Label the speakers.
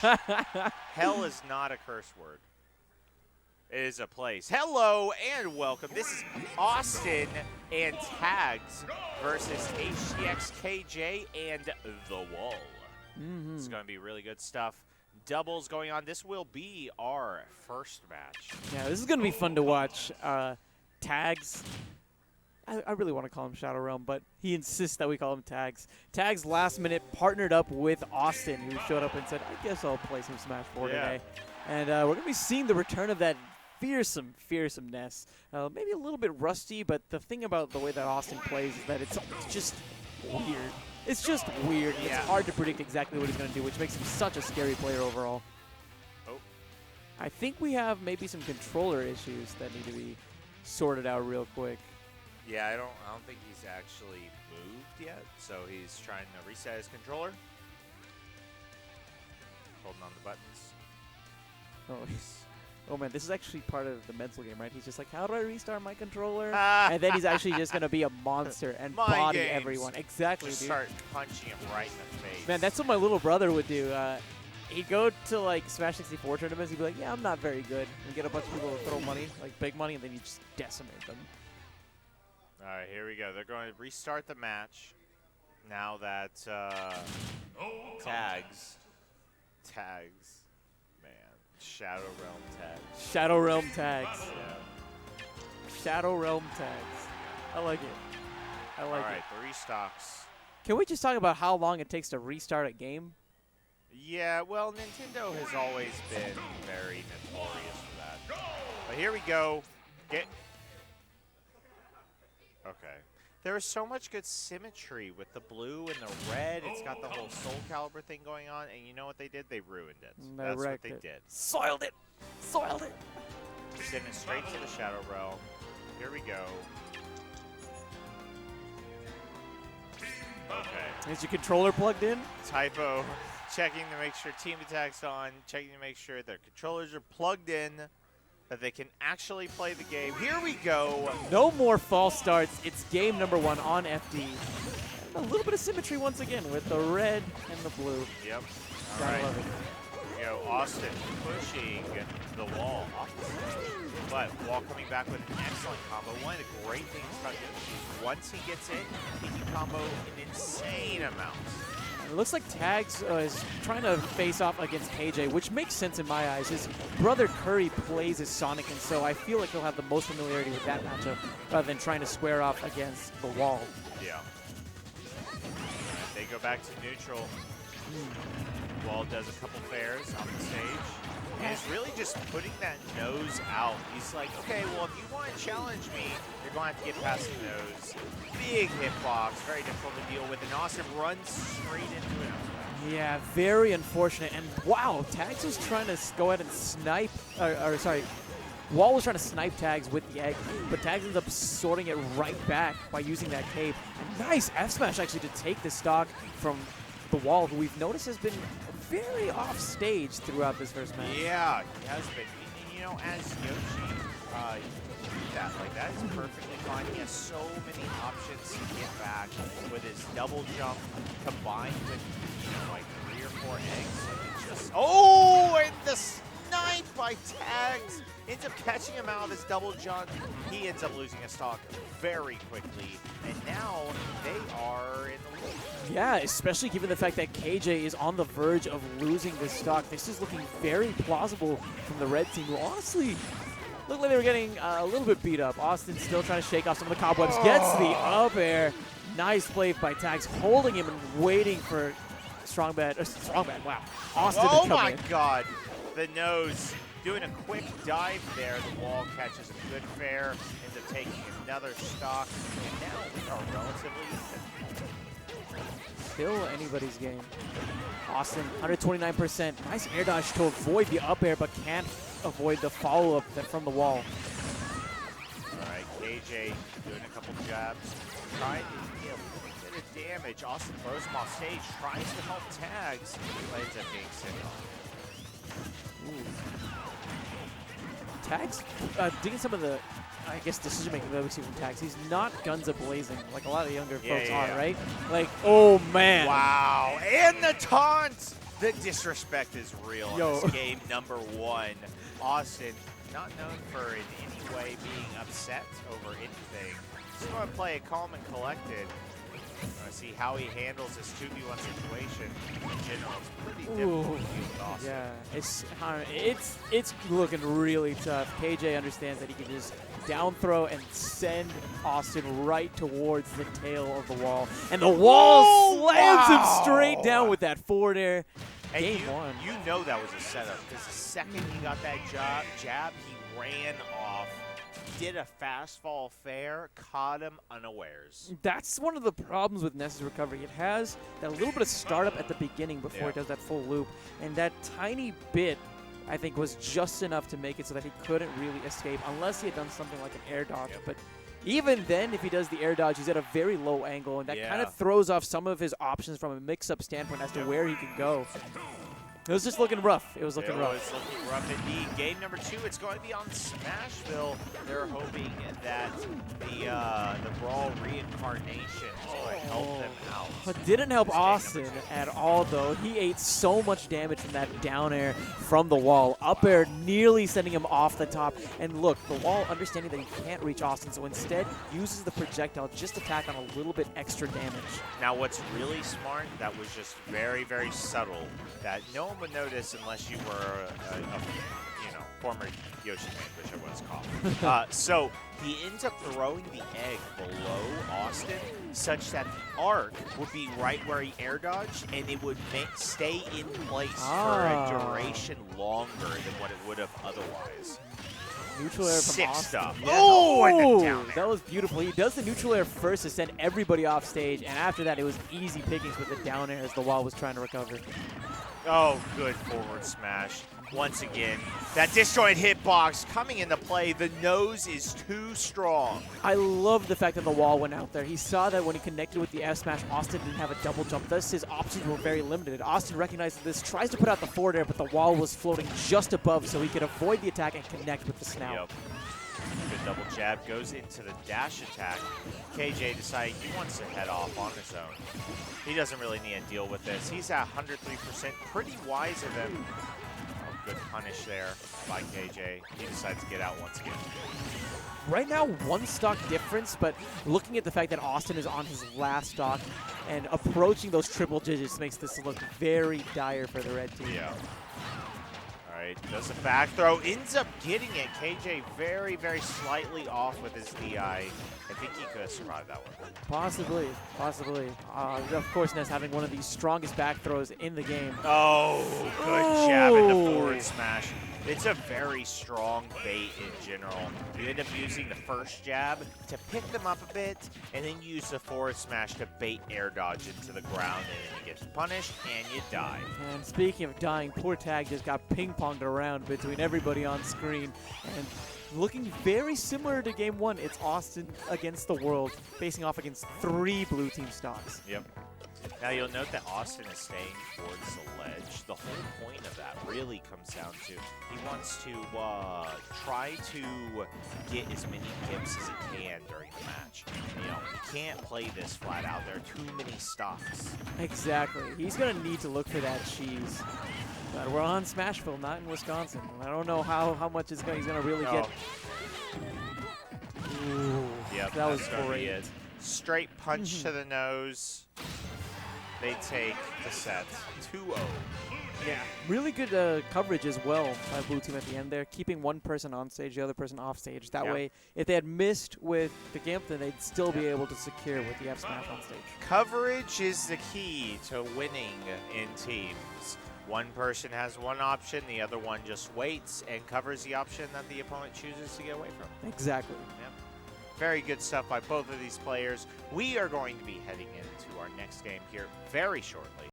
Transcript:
Speaker 1: Hell is not a curse word. It is a place. Hello and welcome. This is Austin and Tags versus HTX, KJ, and The Wall. It's going to be really good stuff. Doubles going on. This will be our first match.
Speaker 2: Yeah, this is going to be fun to watch. Tags. I really want to call him Shadow Realm, but he insists that we call him Tags. Tags last minute partnered up with Austin, who showed up and said, I guess I'll play some Smash 4 today. And we're going to be seeing the return of that fearsomeness. Maybe a little bit rusty, but the thing about the way that Austin plays is that it's just weird. It's just weird. Yeah. It's hard to predict exactly what he's going to do, which makes him such a scary player overall.
Speaker 1: Oh.
Speaker 2: I think we have maybe some controller issues that need to be sorted out real quick.
Speaker 1: Yeah, I don't think he's actually moved yet, so he's trying to reset his controller. Holding on the buttons.
Speaker 2: Oh man, this is actually part of the mental game, right? He's just like, how do I restart my controller? And then he's actually just going to be a monster and body everyone. Exactly,
Speaker 1: just
Speaker 2: dude.
Speaker 1: Start punching him right in the face.
Speaker 2: Man, that's what my little brother would do. He'd go to like Smash 64 tournaments. He'd be like, yeah, I'm not very good. And get a bunch of people to throw money, like big money, and then you just decimate them.
Speaker 1: All right, here we go. They're going to restart the match now that Tags, man, Shadow Realm Tags.
Speaker 2: Shadow Realm Tags.
Speaker 1: Yeah.
Speaker 2: Shadow Realm Tags. I like it. I like it.
Speaker 1: All right, the restocks.
Speaker 2: Can we just talk about how long it takes to restart a game?
Speaker 1: Yeah, well, Nintendo has always been very notorious for that. But here we go. Okay. There is so much good symmetry with the blue and the red. It's got the whole Soul Calibur thing going on, and you know what they did? They ruined it. That's what they did.
Speaker 2: Soiled it. Soiled it.
Speaker 1: Send it straight to the Shadow Realm. Here we go. Okay.
Speaker 2: Is your controller plugged in?
Speaker 1: Typo. Checking to make sure Team Attack's on. Checking to make sure their controllers are plugged in, that they can actually play the game. Here we go.
Speaker 2: No more false starts. It's game number 1 on FD. And a little bit of symmetry once again with the red and the blue.
Speaker 1: Yep. All right. Here we go. Austin pushing the wall off the stage. But Wall coming back with an excellent combo. One of the great things about Yoshi is once he gets in, he can combo an insane amount.
Speaker 2: It looks like Tags is trying to face off against KJ, which makes sense in my eyes. His brother Curry plays as Sonic, and so I feel like he'll have the most familiarity with that matchup rather than trying to square off against the Wall.
Speaker 1: Yeah. They go back to neutral. Wall does a couple fairs on the stage. And it's really just putting that nose out. He's like, okay, well, if you want to challenge me, you're going to have to get past the nose. Big hitbox, very difficult to deal with. And Austin runs straight into it.
Speaker 2: Yeah, very unfortunate. And wow, Tags was trying to go ahead and snipe, Wall was trying to snipe Tags with the egg, but Tags ends up sorting it right back by using that cape. And nice F smash actually to take the stock from the Wall, who we've noticed has been very off stage throughout this first match.
Speaker 1: Yeah, he has been. And, you know, as Yoshi, that is perfectly fine. He has so many options to get back with his double jump combined with, you know, like 3 or 4 eggs. Like it's just, and the snipe by Tags ends up catching him out of his double jump. He ends up losing a stock very quickly, and now they are in the lead.
Speaker 2: Yeah, especially given the fact that KJ is on the verge of losing this stock. This is looking very plausible from the red team, who honestly looked like they were getting a little bit beat up. Austin still trying to shake off some of the cobwebs. Gets the up air. Nice play by Tags, holding him and waiting for Strongbad. Wow. Austin to come in.
Speaker 1: Oh my God. The nose doing a quick dive there. The Wall catches a good fair, ends up taking another stock, and now we are relatively even.
Speaker 2: Still anybody's game. Austin, 129%. Nice air dodge to avoid the up air, but can't avoid the follow-up from the Wall.
Speaker 1: All right, KJ doing a couple jabs, trying to get a little bit of damage. Austin throws him off stage, tries to help Tags, but ends up being sent off.
Speaker 2: Tags, digging some of the, I guess, decision-making that we see from Tags. He's not guns a-blazing like a lot of younger folks are, right? Like, oh, man.
Speaker 1: Wow, and the taunt! The disrespect is real
Speaker 2: Yo.
Speaker 1: in this game number 1. Awestin, not known for in any way being upset over anything. Just going to play it calm and collected. See how he handles this 2v1 situation. In general, it's pretty difficult to deal with Awestin.
Speaker 2: Yeah, it's looking really tough. KJ understands that he can just down throw and send Awestin right towards the tail of the wall, and the wall slams him straight down with that forward air.
Speaker 1: And
Speaker 2: Game 1.
Speaker 1: You know that was a setup because the second he got that jab, he ran off. Did a fast fall fair, caught him unawares.
Speaker 2: That's one of the problems with Ness's recovery. It has that little bit of startup at the beginning before it does that full loop, and that tiny bit, I think, was just enough to make it so that he couldn't really escape unless he had done something like an air dodge. But even then, if he does the air dodge, he's at a very low angle, and that kind of throws off some of his options from a mix-up standpoint as to where he can go. It was just looking rough. It was looking rough.
Speaker 1: It was looking rough indeed. Game number 2, it's going to be on Smashville. They're hoping that the Brawl reincarnation is going to help them out.
Speaker 2: It didn't help Awestin at all, though. He ate so much damage from that down air from the wall. Up air nearly sending him off the top. And look, the wall, understanding that he can't reach Awestin, so instead uses the projectile just to tack on a little bit extra damage.
Speaker 1: Now, what's really smart, that was just very, very subtle, that no one would notice unless you were a former Yoshi fan, which I was called. So he ends up throwing the egg below Awestin such that the arc would be right where he air dodged, and it would stay in place for a duration longer than what it would have otherwise.
Speaker 2: Neutral air from
Speaker 1: Sick
Speaker 2: Awestin.
Speaker 1: stuff.
Speaker 2: Yeah.
Speaker 1: Oh, and the down air.
Speaker 2: That was beautiful. He does the neutral air first to send everybody off stage, and after that, it was easy pickings with the down air as the wall was trying to recover.
Speaker 1: Oh, good forward smash. Once again, that disjoint hitbox coming into play. The nose is too strong.
Speaker 2: I love the fact that the wall went out there. He saw that when he connected with the F smash, Awestin didn't have a double jump. Thus, his options were very limited. Awestin recognized this, tries to put out the forward air, but the wall was floating just above, so he could avoid the attack and connect with the snout.
Speaker 1: Yep. Good double jab, goes into the dash attack. KJ decided he wants to head off on his own. He doesn't really need to deal with this. He's at 103%, pretty wise of him. Oh, good punish there by KJ. He decides to get out once again.
Speaker 2: Right now, 1 stock difference, but looking at the fact that Awestin is on his last stock and approaching those triple digits makes this look very dire for the red team.
Speaker 1: Yeah. Right, does a back throw, ends up getting it. KJ very, very slightly off with his DI. I think he could have survived that one.
Speaker 2: Possibly, possibly. Of course, Ness having one of the strongest back throws in the game.
Speaker 1: Oh, good jab in the forward smash. It's a very strong bait in general. You end up using the first jab to pick them up a bit, and then use the forward smash to bait air dodge into the ground, and then you get punished, and you die.
Speaker 2: And speaking of dying, poor Tag just got ping-ponged around between everybody on screen. And looking very similar to Game 1, it's Awestin against the world, facing off against 3 blue team stocks.
Speaker 1: Yep. Now you'll note that Awestin is staying towards the ledge. The whole point of that really comes down to he wants to try to get as many gips as he can during the match. You know, he can't play this flat out. There are too many stocks.
Speaker 2: Exactly. He's going to need to look for that cheese. But we're on Smashville, not in Wisconsin. I don't know how much he's going to really get. Ooh,
Speaker 1: yep,
Speaker 2: that was great.
Speaker 1: It. Straight punch to the nose. They take the set 2-0.
Speaker 2: Yeah, really good coverage as well by blue team at the end there, keeping one person on stage, the other person off stage. That way, if they had missed with the Gimp, then they'd still be able to secure with the F smash on stage.
Speaker 1: Coverage is the key to winning in teams. One person has one option, the other one just waits and covers the option that the opponent chooses to get away from.
Speaker 2: Exactly.
Speaker 1: Yep. Very good stuff by both of these players. We are going to be heading into our next game here very shortly.